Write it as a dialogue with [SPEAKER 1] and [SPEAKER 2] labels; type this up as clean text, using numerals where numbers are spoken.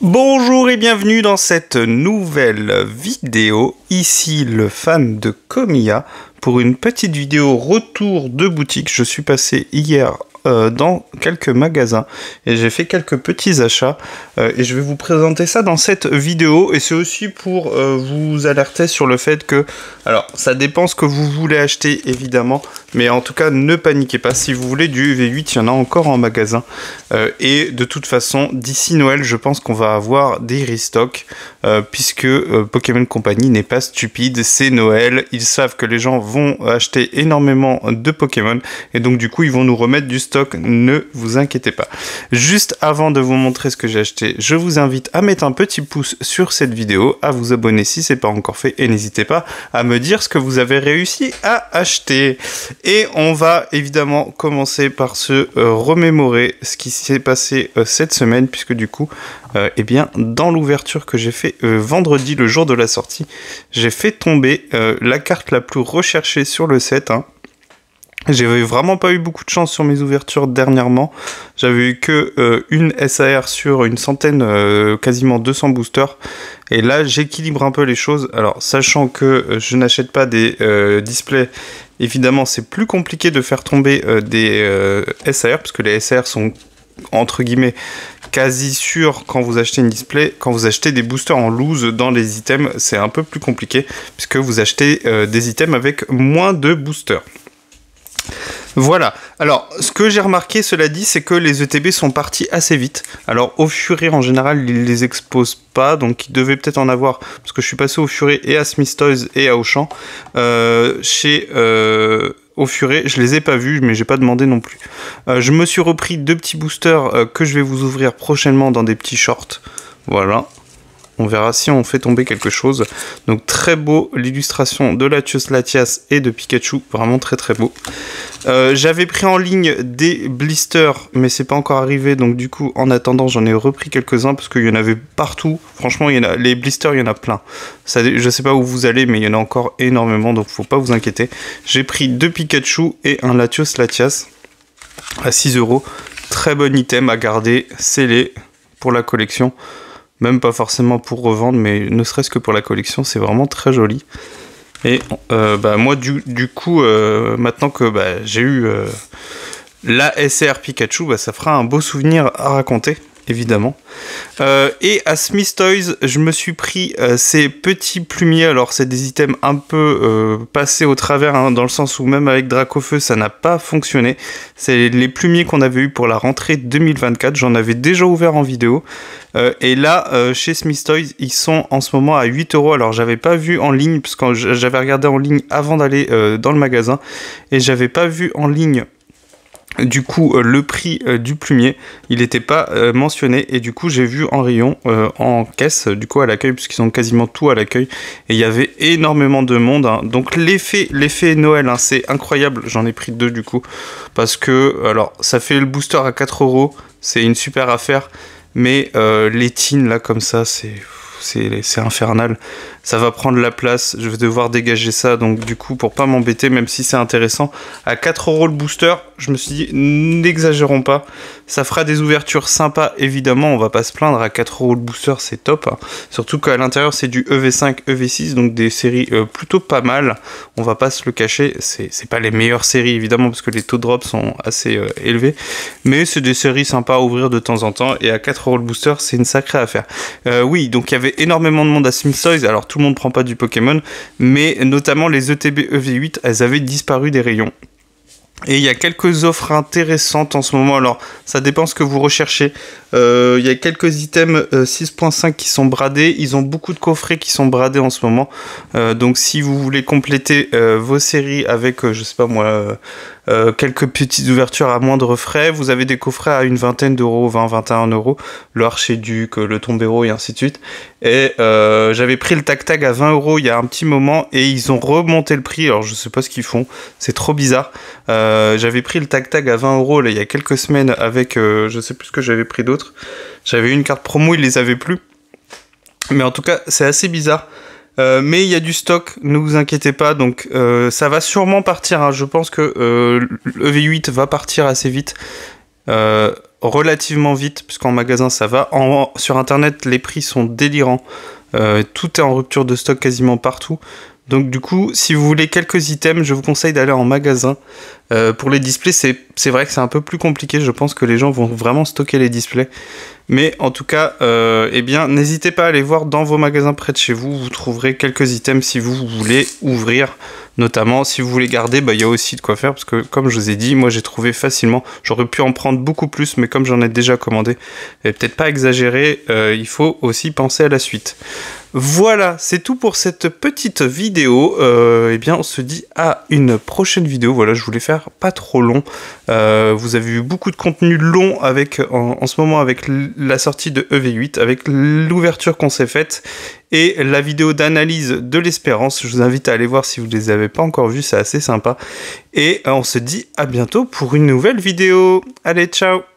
[SPEAKER 1] Bonjour et bienvenue dans cette nouvelle vidéo, ici le fan de Komiya, pour une petite vidéo retour de boutique. Je suis passé hier dans quelques magasins et j'ai fait quelques petits achats et je vais vous présenter ça dans cette vidéo, et c'est aussi pour vous alerter sur le fait que, alors ça dépend ce que vous voulez acheter évidemment, mais en tout cas ne paniquez pas. Si vous voulez du EV8, il y en a encore en magasin et de toute façon d'ici Noël je pense qu'on va avoir des restocks puisque Pokémon Company n'est pas stupide, c'est Noël, ils savent que les gens vont acheter énormément de Pokémon et donc du coup ils vont nous remettre du stock, ne vous inquiétez pas. Juste avant de vous montrer ce que j'ai acheté, je vous invite à mettre un petit pouce sur cette vidéo, à vous abonner si c'est pas encore fait et n'hésitez pas à me dire ce que vous avez réussi à acheter. Et on va évidemment commencer par se remémorer ce qui s'est passé cette semaine, puisque du coup eh bien, dans l'ouverture que j'ai fait vendredi, le jour de la sortie, j'ai fait tomber la carte la plus recherchée sur le set, hein. J'avais vraiment pas eu beaucoup de chance sur mes ouvertures dernièrement. J'avais eu que une SAR sur une centaine, quasiment 200 boosters. Et là, j'équilibre un peu les choses. Alors, sachant que je n'achète pas des displays, évidemment, c'est plus compliqué de faire tomber des SAR, parce que les SAR sont, entre guillemets, quasi sûr quand vous achetez une display. Quand vous achetez des boosters en loose dans les items, c'est un peu plus compliqué, puisque vous achetez des items avec moins de boosters. Voilà, alors ce que j'ai remarqué, cela dit, c'est que les ETB sont partis assez vite. Alors au Furet en général ils les exposent pas, donc ils devaient peut-être en avoir, parce que je suis passé au Furet et à Smith Toys et à Auchan. Au Furet, je les ai pas vus, mais j'ai pas demandé non plus. Je me suis repris deux petits boosters que je vais vous ouvrir prochainement dans des petits shorts. Voilà. On verra si on fait tomber quelque chose. Donc très beau, l'illustration de Latios Latias et de Pikachu, vraiment très très beau. J'avais pris en ligne des blisters, mais c'est pas encore arrivé, donc du coup en attendant j'en ai repris quelques-uns parce qu'il y en avait partout. Franchement, les blisters, il y en a plein. Ça, je sais pas où vous allez, mais il y en a encore énormément, donc faut pas vous inquiéter. J'ai pris deux Pikachu et un Latios Latias à 6 €. Très bon item à garder, scellé pour la collection. Même pas forcément pour revendre, mais ne serait-ce que pour la collection, c'est vraiment très joli. Et moi, du coup, maintenant que j'ai eu la SR Pikachu, ça fera un beau souvenir à raconter, évidemment. Et à Smith Toys, je me suis pris ces petits plumiers. Alors, c'est des items un peu passés au travers, hein, dans le sens où même avec Dracofeu, ça n'a pas fonctionné. C'est les plumiers qu'on avait eu pour la rentrée 2024. J'en avais déjà ouvert en vidéo. Et là, chez Smith Toys, ils sont en ce moment à 8 €. Alors, j'avais pas vu en ligne, parce que j'avais regardé en ligne avant d'aller dans le magasin, et j'avais pas vu en ligne du coup le prix du plumier. Il n'était pas mentionné, et du coup j'ai vu en rayon, en caisse, du coup à l'accueil, puisqu'ils ont quasiment tout à l'accueil, et il y avait énormément de monde, hein. Donc l'effet Noël, hein, c'est incroyable. J'en ai pris deux du coup, parce que alors ça fait le booster à 4 €, c'est une super affaire, mais les tines là comme ça, c'est infernal. Ça va prendre la place, je vais devoir dégager ça, donc du coup pour pas m'embêter, même si c'est intéressant, à 4 € le booster, je me suis dit n'exagérons pas, ça fera des ouvertures sympas évidemment, on va pas se plaindre. À 4 € le booster, c'est top, hein. Surtout qu'à l'intérieur c'est du EV5, EV6, donc des séries plutôt pas mal, on va pas se le cacher. C'est pas les meilleures séries évidemment, parce que les taux de drop sont assez élevés, mais c'est des séries sympas à ouvrir de temps en temps, et à 4 € le booster, c'est une sacrée affaire. Oui, donc il y avait énormément de monde à Smith Toys. Alors tout le monde prend pas du Pokémon, mais notamment les ETB EV8, elles avaient disparu des rayons. Et il y a quelques offres intéressantes en ce moment. Alors ça dépend ce que vous recherchez. Il y a quelques items 6.5 qui sont bradés. Ils ont beaucoup de coffrets qui sont bradés en ce moment. Donc si vous voulez compléter vos séries avec, je sais pas moi, quelques petites ouvertures à moindre frais, vous avez des coffrets à une vingtaine d'euros, 20-21 €, le Archiduc, le Tombero et ainsi de suite. Et j'avais pris le Tag à 20 € il y a un petit moment, et ils ont remonté le prix. Alors je sais pas ce qu'ils font, c'est trop bizarre. J'avais pris le Tag à 20 € là, il y a quelques semaines avec, je sais plus ce que j'avais pris d'autres. J'avais une carte promo, ils les avaient plus. Mais en tout cas, c'est assez bizarre. Mais il y a du stock, ne vous inquiétez pas. Donc ça va sûrement partir, hein. Je pense que le EV8 va partir assez vite. relativement vite, puisqu'en magasin ça va. Sur internet, les prix sont délirants. Tout est en rupture de stock quasiment partout. Donc du coup, si vous voulez quelques items, je vous conseille d'aller en magasin. Pour les displays, c'est vrai que c'est un peu plus compliqué. Je pense que les gens vont vraiment stocker les displays. Mais en tout cas, eh bien, n'hésitez pas à aller voir dans vos magasins près de chez vous. Vous trouverez quelques items si vous voulez ouvrir. Notamment, si vous voulez garder, il y a aussi de quoi faire. Parce que, comme je vous ai dit, moi, j'ai trouvé facilement. J'aurais pu en prendre beaucoup plus, mais comme j'en ai déjà commandé, et peut-être pas exagéré, il faut aussi penser à la suite. Voilà, c'est tout pour cette petite vidéo. Eh bien, on se dit à une prochaine vidéo. Voilà, je voulais faire pas trop long. Vous avez eu beaucoup de contenu long avec, en ce moment avec la sortie de EV8, avec l'ouverture qu'on s'est faite et la vidéo d'analyse de l'Espérance. Je vous invite à aller voir si vous ne les avez pas encore vus, c'est assez sympa. Et on se dit à bientôt pour une nouvelle vidéo. Allez, ciao!